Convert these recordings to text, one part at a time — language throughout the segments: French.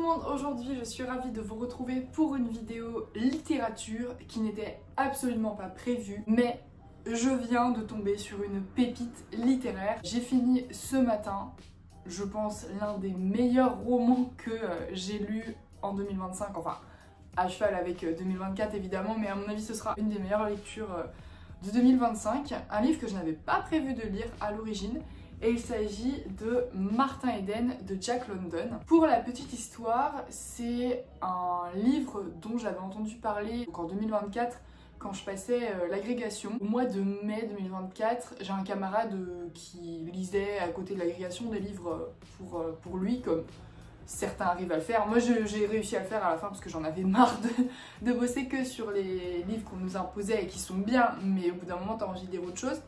monde, aujourd'hui je suis ravie de vous retrouver pour une vidéo littérature qui n'était absolument pas prévue, mais je viens de tomber sur une pépite littéraire. J'ai fini ce matin, je pense, l'un des meilleurs romans que j'ai lu en 2025, enfin à cheval avec 2024 évidemment, mais à mon avis ce sera une des meilleures lectures de 2025, un livre que je n'avais pas prévu de lire à l'origine. Et il s'agit de Martin Eden de Jack London. Pour la petite histoire, c'est un livre dont j'avais entendu parler en 2024 quand je passais l'agrégation. Au mois de mai 2024, j'ai un camarade qui lisait à côté de l'agrégation des livres pour lui, comme certains arrivent à le faire. Moi j'ai réussi à le faire à la fin parce que j'en avais marre de bosser que sur les livres qu'on nous imposait et qui sont bien, mais au bout d'un moment t'as envie de lire autre chose.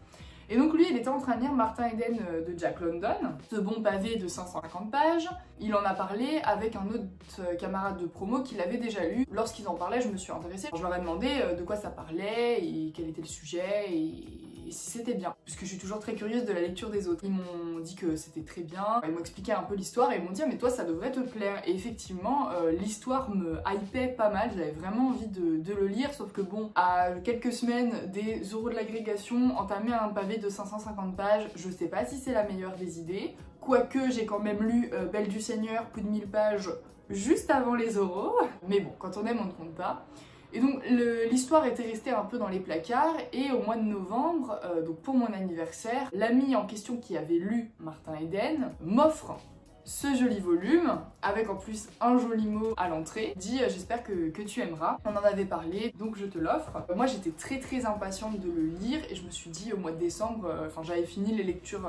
Et donc lui, il était en train de lire Martin Eden de Jack London, ce bon pavé de 550 pages. Il en a parlé avec un autre camarade de promo qui l'avait déjà lu. Lorsqu'ils en parlaient, je me suis intéressée. Je leur ai demandé de quoi ça parlait et quel était le sujet et si c'était bien. Puisque je suis toujours très curieuse de la lecture des autres. Ils m'ont dit que c'était très bien, ils m'ont expliqué un peu l'histoire et ils m'ont dit « mais toi ça devrait te plaire ». Et effectivement, l'histoire me hypait pas mal, j'avais vraiment envie de le lire, sauf que bon, à quelques semaines des euros de l'agrégation, entamer un pavé de 550 pages, je sais pas si c'est la meilleure des idées. Quoique j'ai quand même lu Belle du Seigneur, plus de 1000 pages juste avant les euros. Mais bon, quand on aime, on ne compte pas. Et donc l'histoire était restée un peu dans les placards et au mois de novembre, donc pour mon anniversaire, l'ami en question qui avait lu Martin Eden m'offre ce joli volume, avec en plus un joli mot à l'entrée, dit j'espère que tu aimeras. On en avait parlé, donc je te l'offre. Moi j'étais très impatiente de le lire et je me suis dit au mois de décembre, enfin j'avais fini les lectures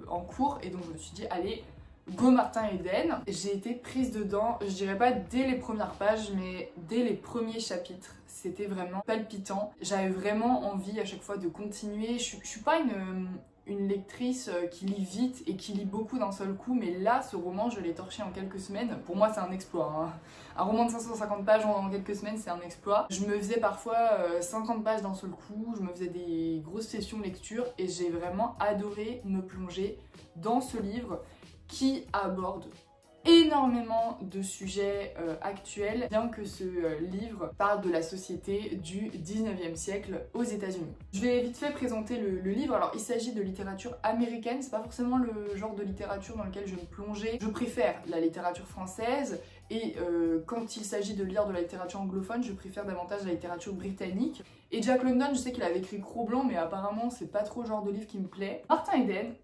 en cours et donc je me suis dit allez, go Martin Eden. J'ai été prise dedans, je dirais pas dès les premières pages, mais dès les premiers chapitres. C'était vraiment palpitant. J'avais vraiment envie à chaque fois de continuer. Je suis pas une lectrice qui lit vite et qui lit beaucoup d'un seul coup, mais là, ce roman, je l'ai torché en quelques semaines. Pour moi, c'est un exploit, hein. Un roman de 550 pages en quelques semaines, c'est un exploit. Je me faisais parfois 50 pages d'un seul coup, je me faisais des grosses sessions de lecture et j'ai vraiment adoré me plonger dans ce livre qui aborde énormément de sujets actuels, bien que ce livre parle de la société du 19e siècle aux États-Unis. Je vais vite fait présenter le livre. Alors il s'agit de littérature américaine, c'est pas forcément le genre de littérature dans lequel je vais me plonger. Je préfère la littérature française et quand il s'agit de lire de la littérature anglophone, je préfère davantage la littérature britannique. Et Jack London, je sais qu'il avait écrit Cro-Blanc, mais apparemment c'est pas trop le genre de livre qui me plaît. Martin Eden,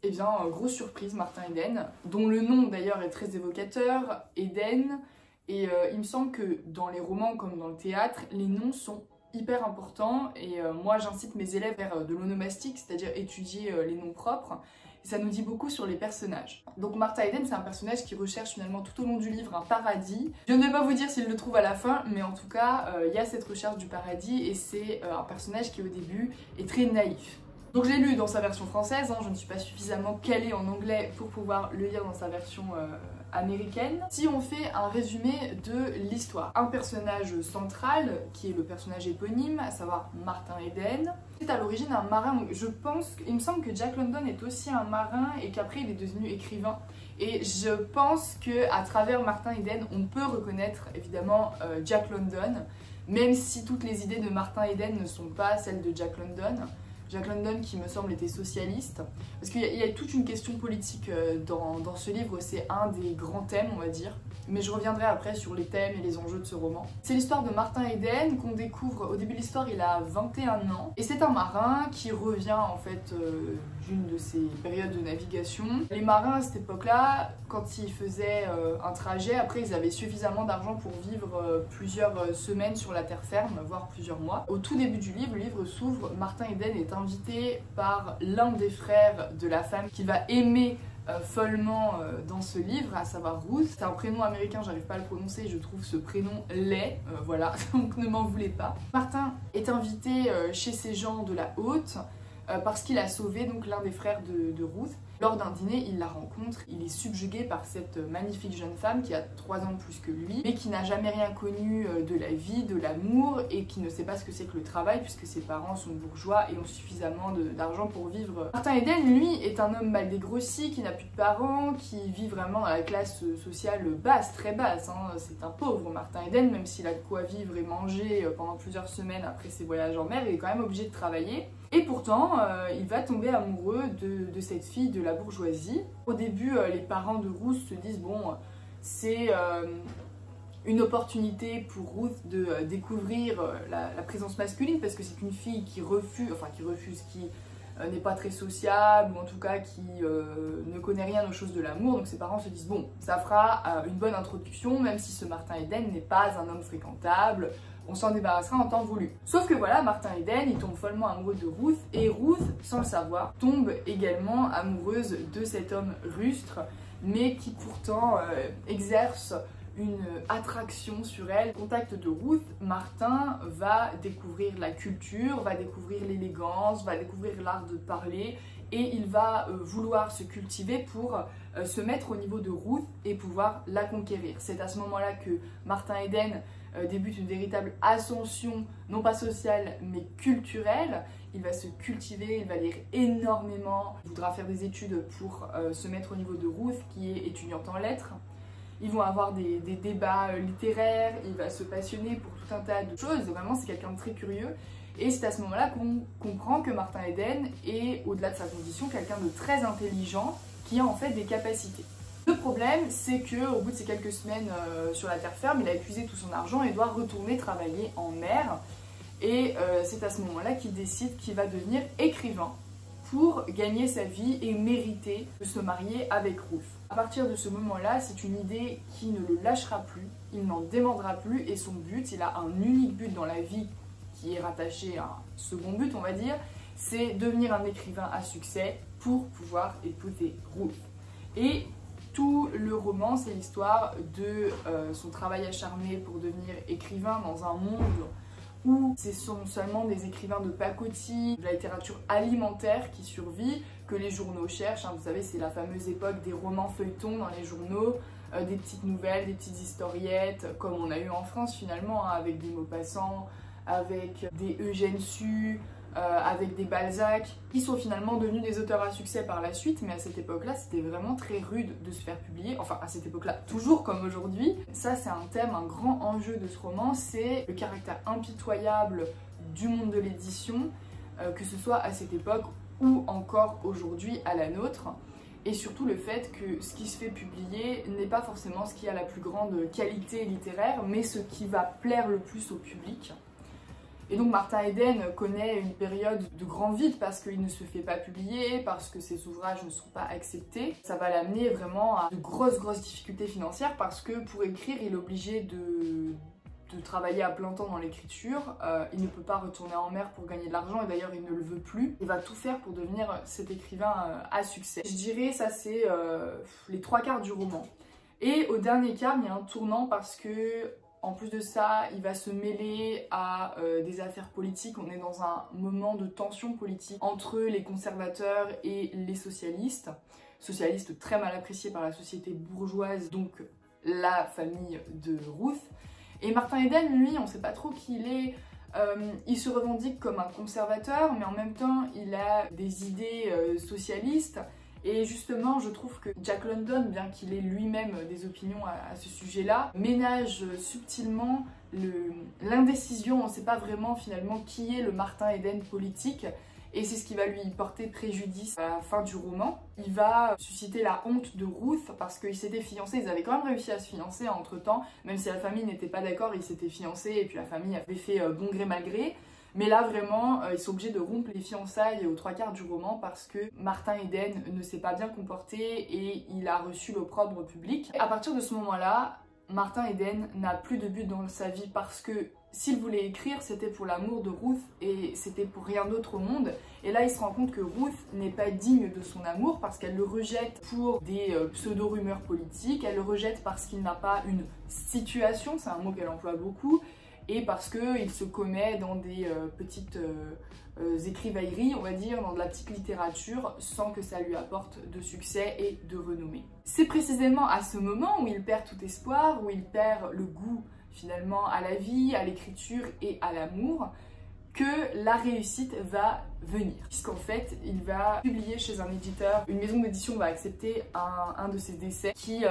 eh bien, grosse surprise, Martin Eden, dont le nom d'ailleurs est très évocateur, Eden, et il me semble que dans les romans comme dans le théâtre, les noms sont hyper importants, et moi j'incite mes élèves vers de l'onomastique, c'est-à-dire étudier les noms propres, et ça nous dit beaucoup sur les personnages. Donc Martin Eden, c'est un personnage qui recherche finalement tout au long du livre un paradis. Je ne vais pas vous dire s'il le trouve à la fin, mais en tout cas, il y a cette recherche du paradis, et c'est un personnage qui au début est très naïf. Donc je l'ai lu dans sa version française, hein, je ne suis pas suffisamment calée en anglais pour pouvoir le lire dans sa version américaine. Si on fait un résumé de l'histoire, un personnage central qui est le personnage éponyme, à savoir Martin Eden, c'est à l'origine un marin. Donc je pense, il me semble que Jack London est aussi un marin et qu'après il est devenu écrivain. Et je pense qu'à travers Martin Eden, on peut reconnaître évidemment Jack London, même si toutes les idées de Martin Eden ne sont pas celles de Jack London. Jack London qui me semble était socialiste, parce qu'il y a toute une question politique dans ce livre, c'est un des grands thèmes on va dire, mais je reviendrai après sur les thèmes et les enjeux de ce roman. C'est l'histoire de Martin Eden qu'on découvre, au début de l'histoire il a 21 ans, et c'est un marin qui revient en fait d'une de ses périodes de navigation. Les marins à cette époque-là, quand ils faisaient un trajet, après ils avaient suffisamment d'argent pour vivre plusieurs semaines sur la terre ferme, voire plusieurs mois. Au tout début du livre, le livre s'ouvre, Martin Eden est invité par l'un des frères de la femme qu'il va aimer follement dans ce livre, à savoir Ruth. C'est un prénom américain, j'arrive pas à le prononcer, je trouve ce prénom laid, voilà, donc ne m'en voulez pas. Martin est invité chez ces gens de la haute parce qu'il a sauvé donc l'un des frères de Ruth. Lors d'un dîner, il la rencontre, il est subjugué par cette magnifique jeune femme qui a 3 ans de plus que lui, mais qui n'a jamais rien connu de la vie, de l'amour, et qui ne sait pas ce que c'est que le travail, puisque ses parents sont bourgeois et ont suffisamment d'argent pour vivre. Martin Eden, lui, est un homme mal dégrossi, qui n'a plus de parents, qui vit vraiment dans la classe sociale basse, très basse, hein. C'est un pauvre Martin Eden, même s'il a de quoi vivre et manger pendant plusieurs semaines après ses voyages en mer, il est quand même obligé de travailler. Et pourtant, il va tomber amoureux de cette fille de la bourgeoisie. Au début, les parents de Ruth se disent, bon, c'est une opportunité pour Ruth de découvrir la présence masculine, parce que c'est une fille qui n'est pas très sociable, ou en tout cas qui ne connaît rien aux choses de l'amour. Donc ses parents se disent, bon, ça fera une bonne introduction, même si ce Martin Eden n'est pas un homme fréquentable, on s'en débarrassera en temps voulu. Sauf que voilà, Martin Eden, il tombe follement amoureux de Ruth, et Ruth, sans le savoir, tombe également amoureuse de cet homme rustre, mais qui pourtant exerce une attraction sur elle. Au contact de Ruth, Martin va découvrir la culture, va découvrir l'élégance, va découvrir l'art de parler, et il va vouloir se cultiver pour se mettre au niveau de Ruth et pouvoir la conquérir. C'est à ce moment-là que Martin Eden débute une véritable ascension, non pas sociale, mais culturelle. Il va se cultiver, il va lire énormément, il voudra faire des études pour se mettre au niveau de Ruth, qui est étudiante en lettres. Ils vont avoir des débats littéraires, il va se passionner pour tout un tas de choses. Vraiment, c'est quelqu'un de très curieux. Et c'est à ce moment-là qu'on comprend que Martin Eden est, au-delà de sa condition, quelqu'un de très intelligent, qui a en fait des capacités. Le problème, c'est qu'au bout de ces quelques semaines sur la terre ferme, il a épuisé tout son argent et doit retourner travailler en mer. Et c'est à ce moment-là qu'il décide qu'il va devenir écrivain pour gagner sa vie et mériter de se marier avec Ruth. À partir de ce moment-là, c'est une idée qui ne le lâchera plus, il n'en démordra plus, et son but, il a un unique but dans la vie qui est rattaché à un second but, on va dire, c'est devenir un écrivain à succès pour pouvoir épouser Ruth. Et tout le roman, c'est l'histoire de son travail acharné pour devenir écrivain dans un monde où ce sont seulement des écrivains de pacotille, de la littérature alimentaire qui survit, que les journaux cherchent. Vous savez, c'est la fameuse époque des romans feuilletons dans les journaux, des petites nouvelles, des petites historiettes, comme on a eu en France finalement, avec des Maupassant, avec des Eugène Sue, avec des Balzac, qui sont finalement devenus des auteurs à succès par la suite, mais à cette époque-là, c'était vraiment très rude de se faire publier, enfin à cette époque-là, toujours comme aujourd'hui. Ça, c'est un thème, un grand enjeu de ce roman, c'est le caractère impitoyable du monde de l'édition, que ce soit à cette époque ou encore aujourd'hui à la nôtre, et surtout le fait que ce qui se fait publier n'est pas forcément ce qui a la plus grande qualité littéraire, mais ce qui va plaire le plus au public. Et donc Martin Eden connaît une période de grand vide parce qu'il ne se fait pas publier, parce que ses ouvrages ne sont pas acceptés. Ça va l'amener vraiment à de grosses difficultés financières parce que pour écrire, il est obligé de travailler à plein temps dans l'écriture. Il ne peut pas retourner en mer pour gagner de l'argent et d'ailleurs il ne le veut plus. Il va tout faire pour devenir cet écrivain à succès. Je dirais ça c'est les 3/4 du roman. Et au dernier quart, il y a un tournant parce que en plus de ça, il va se mêler à des affaires politiques. On est dans un moment de tension politique entre les conservateurs et les socialistes. Socialistes très mal appréciés par la société bourgeoise, donc la famille de Ruth. Et Martin Eden, lui, on ne sait pas trop qui il est. Il se revendique comme un conservateur, mais en même temps, il a des idées socialistes. Et justement, je trouve que Jack London, bien qu'il ait lui-même des opinions à ce sujet-là, ménage subtilement l'indécision. On ne sait pas vraiment finalement qui est le Martin Eden politique. Et c'est ce qui va lui porter préjudice à la fin du roman. Il va susciter la honte de Ruth parce qu'ils s'étaient fiancés, ils avaient quand même réussi à se fiancer entre temps, même si la famille n'était pas d'accord, ils s'étaient fiancés et puis la famille avait fait bon gré mal gré. Mais là vraiment, ils sont obligés de rompre les fiançailles aux 3/4 du roman parce que Martin Eden ne s'est pas bien comporté et il a reçu l'opprobre public. À partir de ce moment-là, Martin Eden n'a plus de but dans sa vie parce que s'il voulait écrire, c'était pour l'amour de Ruth et c'était pour rien d'autre au monde. Et là, il se rend compte que Ruth n'est pas digne de son amour parce qu'elle le rejette pour des pseudo-rumeurs politiques, elle le rejette parce qu'il n'a pas une situation, c'est un mot qu'elle emploie beaucoup, et parce qu'il se commet dans des petites écrivailleries, on va dire, dans de la petite littérature, sans que ça lui apporte de succès et de renommée. C'est précisément à ce moment où il perd tout espoir, où il perd le goût finalement à la vie, à l'écriture et à l'amour, que la réussite va venir. Puisqu'en fait, il va publier chez un éditeur, une maison d'édition va accepter un de ses décès qui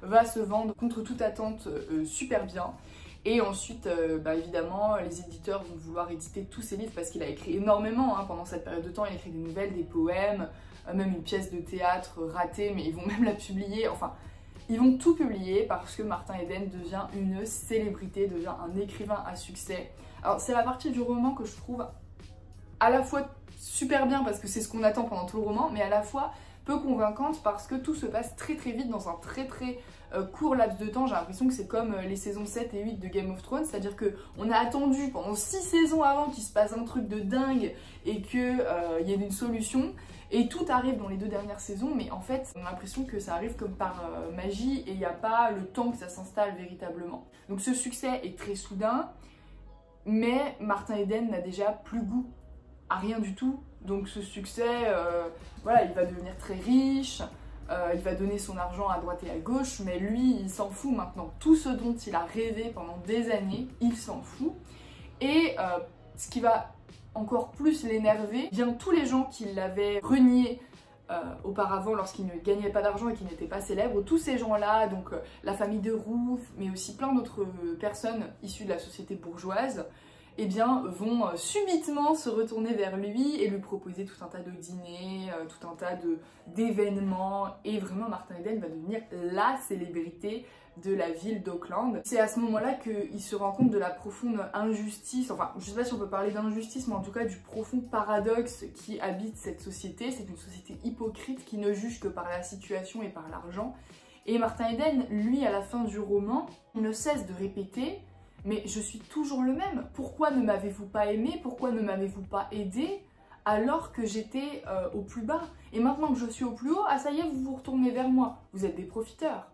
va se vendre contre toute attente super bien. Et ensuite, évidemment, les éditeurs vont vouloir éditer tous ses livres parce qu'il a écrit énormément pendant cette période de temps. Il a écrit des nouvelles, des poèmes, même une pièce de théâtre ratée, mais ils vont même la publier. Enfin, ils vont tout publier parce que Martin Eden devient une célébrité, devient un écrivain à succès. Alors c'est la partie du roman que je trouve à la fois super bien parce que c'est ce qu'on attend pendant tout le roman, mais à la fois peu convaincante parce que tout se passe très vite dans un très court laps de temps. J'ai l'impression que c'est comme les saisons 7 et 8 de Game of Thrones, c'est-à-dire qu'on a attendu pendant 6 saisons avant qu'il se passe un truc de dingue et qu'il y ait une solution. Et tout arrive dans les 2 dernières saisons, mais en fait, on a l'impression que ça arrive comme par magie et il n'y a pas le temps que ça s'installe véritablement. Donc ce succès est très soudain, mais Martin Eden n'a déjà plus goût à rien du tout. Donc ce succès, voilà, il va devenir très riche, il va donner son argent à droite et à gauche, mais lui, il s'en fout maintenant. Tout ce dont il a rêvé pendant des années, il s'en fout. Et ce qui va encore plus l'énerver, bien tous les gens qui l'avaient renié auparavant lorsqu'il ne gagnait pas d'argent et qu'il n'était pas célèbre, tous ces gens-là, donc la famille de Ruth, mais aussi plein d'autres personnes issues de la société bourgeoise, eh bien, vont subitement se retourner vers lui et lui proposer tout un tas de dîners, tout un tas d'événements, et vraiment Martin Eden va devenir la célébrité de la ville d'Auckland. C'est à ce moment-là qu'il se rend compte de la profonde injustice, enfin je sais pas si on peut parler d'injustice, mais en tout cas du profond paradoxe qui habite cette société. C'est une société hypocrite qui ne juge que par la situation et par l'argent. Et Martin Eden, lui, à la fin du roman, ne cesse de répéter: mais je suis toujours le même, pourquoi ne m'avez-vous pas aimé, pourquoi ne m'avez-vous pas aidé alors que j'étais au plus bas? Et maintenant que je suis au plus haut, ah ça y est, vous vous retournez vers moi, vous êtes des profiteurs.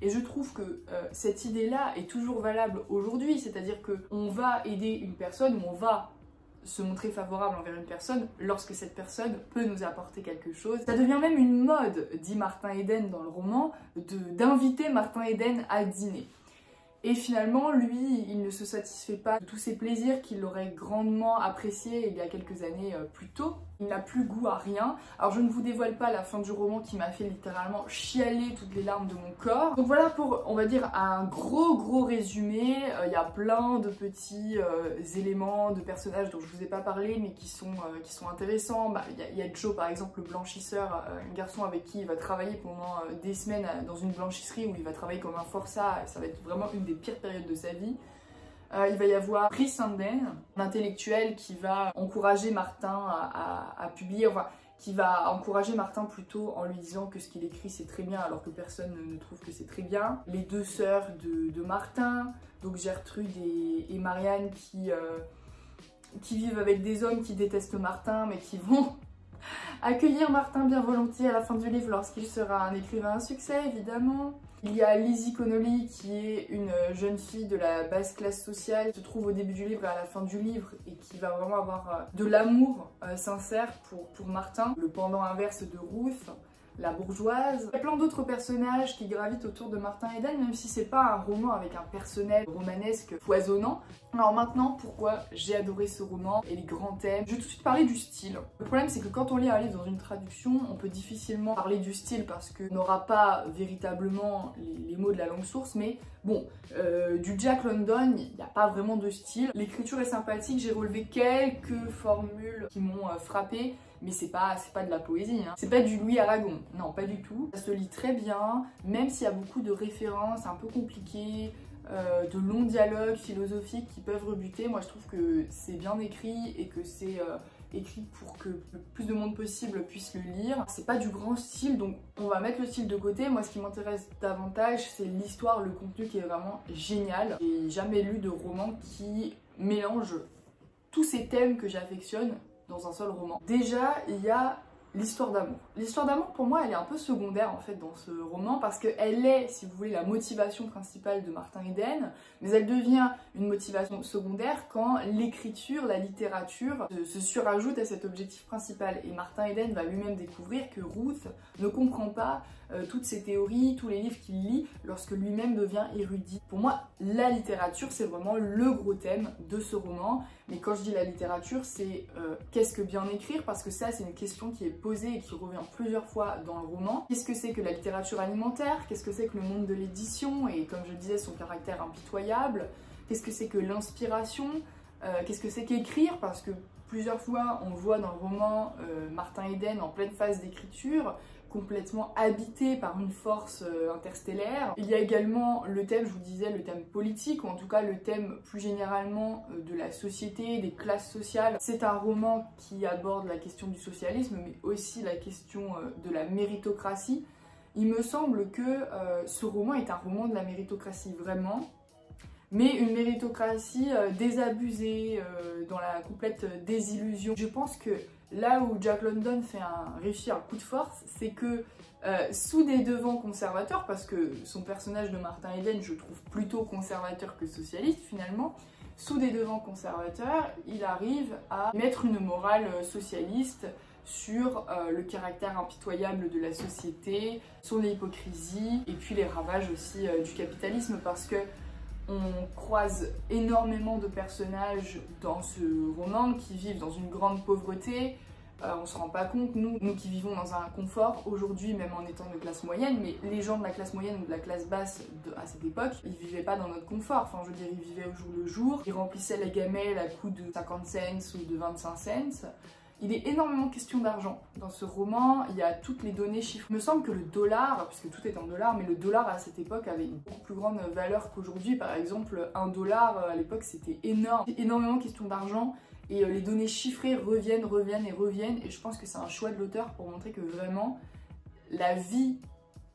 Et je trouve que cette idée-là est toujours valable aujourd'hui, c'est-à-dire qu'on va aider une personne, ou on va se montrer favorable envers une personne lorsque cette personne peut nous apporter quelque chose. Ça devient même une mode, dit Martin Eden dans le roman, d'inviter Martin Eden à dîner. Et finalement, lui, il ne se satisfait pas de tous ces plaisirs qu'il aurait grandement appréciés il y a quelques années plus tôt. Il n'a plus goût à rien. Alors je ne vous dévoile pas la fin du roman qui m'a fait littéralement chialer toutes les larmes de mon corps. Donc voilà pour, on va dire, un gros résumé. Il y a plein de petits éléments, de personnages dont je vous ai pas parlé mais qui sont intéressants. Il y a Joe par exemple, le blanchisseur, un garçon avec qui il va travailler pendant des semaines dans une blanchisserie où il va travailler comme un forçat. Ça va être vraiment une des pires périodes de sa vie. Il va y avoir Rhys Sanden, un intellectuel qui va encourager Martin à publier, enfin qui va encourager Martin plutôt en lui disant que ce qu'il écrit c'est très bien alors que personne ne trouve que c'est très bien. Les 2 sœurs de Martin, donc Gertrude et Marianne qui vivent avec des hommes qui détestent Martin mais qui vont accueillir Martin bien volontiers à la fin du livre lorsqu'il sera un écrivain à succès évidemment. Il y a Lizzie Connolly qui est une jeune fille de la basse classe sociale qui se trouve au début du livre et à la fin du livre et qui va vraiment avoir de l'amour sincère pour Martin, le pendant inverse de Ruth, la bourgeoise. Il y a plein d'autres personnages qui gravitent autour de Martin Eden, même si c'est pas un roman avec un personnel romanesque foisonnant. Alors maintenant, pourquoi j'ai adoré ce roman et les grands thèmes? Je vais tout de suite parler du style. Le problème c'est que quand on lit un livre dans une traduction, on peut difficilement parler du style parce qu'on n'aura pas véritablement les mots de la langue source, mais bon, du Jack London, il n'y a pas vraiment de style. L'écriture est sympathique, j'ai relevé quelques formules qui m'ont frappée, mais c'est pas de la poésie, hein. C'est pas du Louis Aragon, non pas du tout. Ça se lit très bien, même s'il y a beaucoup de références un peu compliquées, de longs dialogues philosophiques qui peuvent rebuter. Moi je trouve que c'est bien écrit et que c'est écrit pour que le plus de monde possible puisse le lire. C'est pas du grand style, donc on va mettre le style de côté. Moi ce qui m'intéresse davantage c'est l'histoire, le contenu qui est vraiment génial. J'ai jamais lu de roman qui mélange tous ces thèmes que j'affectionne dans un seul roman. Déjà, il y a l'histoire d'amour. L'histoire d'amour pour moi elle est un peu secondaire en fait dans ce roman parce qu'elle est, si vous voulez, la motivation principale de Martin Eden, mais elle devient une motivation secondaire quand l'écriture, la littérature se surajoute à cet objectif principal. Et Martin Eden va lui-même découvrir que Ruth ne comprend pas toutes ces théories, tous les livres qu'il lit lorsque lui-même devient érudit. Pour moi, la littérature c'est vraiment le gros thème de ce roman, mais quand je dis la littérature c'est qu'est-ce que bien écrire, parce que ça c'est une question qui est posée et qui revient plusieurs fois dans le roman. Qu'est-ce que c'est que la littérature alimentaire? Qu'est-ce que c'est que le monde de l'édition et comme je le disais son caractère impitoyable? Qu'est-ce que c'est que l'inspiration? Qu'est-ce que c'est qu'écrire? Parce que plusieurs fois on voit dans le roman Martin Eden en pleine phase d'écriture, complètement habité par une force interstellaire. Il y a également le thème, je vous disais, le thème politique, ou en tout cas le thème plus généralement de la société, des classes sociales. C'est un roman qui aborde la question du socialisme, mais aussi la question de la méritocratie. Il me semble que ce roman est un roman de la méritocratie vraiment, mais une méritocratie désabusée, dans la complète désillusion. Je pense que là où Jack London réussit un coup de force, c'est que sous des devants conservateurs, parce que son personnage de Martin Eden, je trouve plutôt conservateur que socialiste finalement, sous des devants conservateurs, il arrive à mettre une morale socialiste sur le caractère impitoyable de la société, son hypocrisie, et puis les ravages aussi du capitalisme, parce que on croise énormément de personnages dans ce roman qui vivent dans une grande pauvreté. On se rend pas compte, nous qui vivons dans un confort aujourd'hui, même en étant de classe moyenne, mais les gens de la classe moyenne ou de la classe basse à cette époque, ils vivaient pas dans notre confort. Enfin, je veux dire, ils vivaient au jour le jour, ils remplissaient la gamelle à coût de 50 cents ou de 25 cents. Il est énormément question d'argent dans ce roman, il y a toutes les données chiffrées. Il me semble que le dollar, puisque tout est en dollars, mais le dollar à cette époque avait une beaucoup plus grande valeur qu'aujourd'hui. Par exemple, un dollar à l'époque c'était énorme. Énormément question d'argent et les données chiffrées reviennent et je pense que c'est un choix de l'auteur pour montrer que vraiment la vie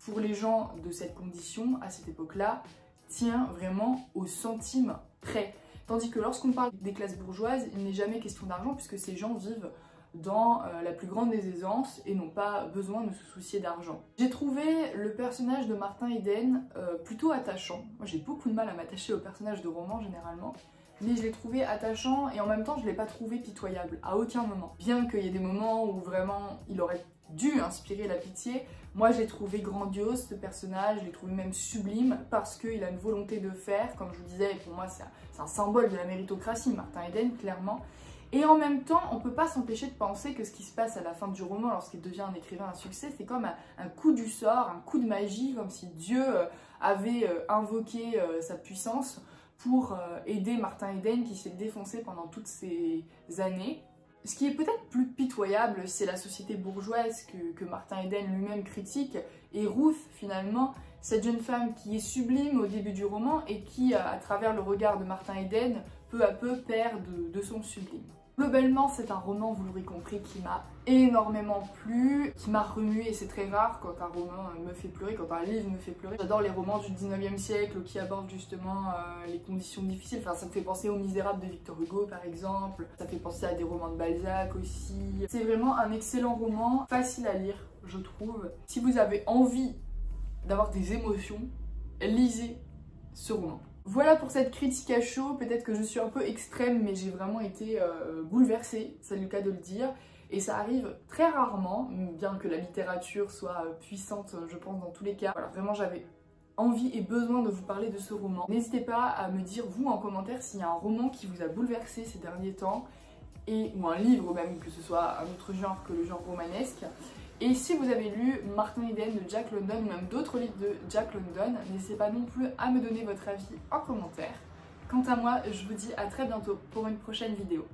pour les gens de cette condition à cette époque-là tient vraiment au centime près. Tandis que lorsqu'on parle des classes bourgeoises, il n'est jamais question d'argent puisque ces gens vivent dans la plus grande des aisances et n'ont pas besoin de se soucier d'argent. J'ai trouvé le personnage de Martin Eden plutôt attachant. Moi j'ai beaucoup de mal à m'attacher aux personnages de romans généralement, mais je l'ai trouvé attachant et en même temps je l'ai pas trouvé pitoyable à aucun moment. Bien qu'il y ait des moments où vraiment il aurait dû inspirer la pitié, moi je l'ai trouvé grandiose ce personnage, je l'ai trouvé même sublime parce qu'il a une volonté de faire, comme je vous disais, et pour moi c'est un symbole de la méritocratie, Martin Eden clairement. Et en même temps, on peut pas s'empêcher de penser que ce qui se passe à la fin du roman lorsqu'il devient un écrivain à succès, c'est comme un coup du sort, un coup de magie, comme si Dieu avait invoqué sa puissance pour aider Martin Eden qui s'est défoncé pendant toutes ces années. Ce qui est peut-être plus pitoyable, c'est la société bourgeoise que Martin Eden lui-même critique, et Ruth finalement, cette jeune femme qui est sublime au début du roman et qui, à travers le regard de Martin Eden, peu à peu perd de son sublime. Globalement, c'est un roman, vous l'aurez compris, qui m'a énormément plu, qui m'a remué, et c'est très rare quand un roman me fait pleurer, quand un livre me fait pleurer. J'adore les romans du 19e siècle qui abordent justement les conditions difficiles. Enfin, ça me fait penser aux Misérables de Victor Hugo par exemple, ça fait penser à des romans de Balzac aussi. C'est vraiment un excellent roman, facile à lire, je trouve. Si vous avez envie d'avoir des émotions, lisez ce roman. Voilà pour cette critique à chaud, peut-être que je suis un peu extrême, mais j'ai vraiment été bouleversée, c'est le cas de le dire. Et ça arrive très rarement, bien que la littérature soit puissante, je pense, dans tous les cas. Voilà, vraiment j'avais envie et besoin de vous parler de ce roman. N'hésitez pas à me dire, vous, en commentaire, s'il y a un roman qui vous a bouleversé ces derniers temps, ou un livre même, que ce soit un autre genre que le genre romanesque. Et si vous avez lu Martin Eden de Jack London ou même d'autres livres de Jack London, n'hésitez pas non plus à me donner votre avis en commentaire. Quant à moi, je vous dis à très bientôt pour une prochaine vidéo.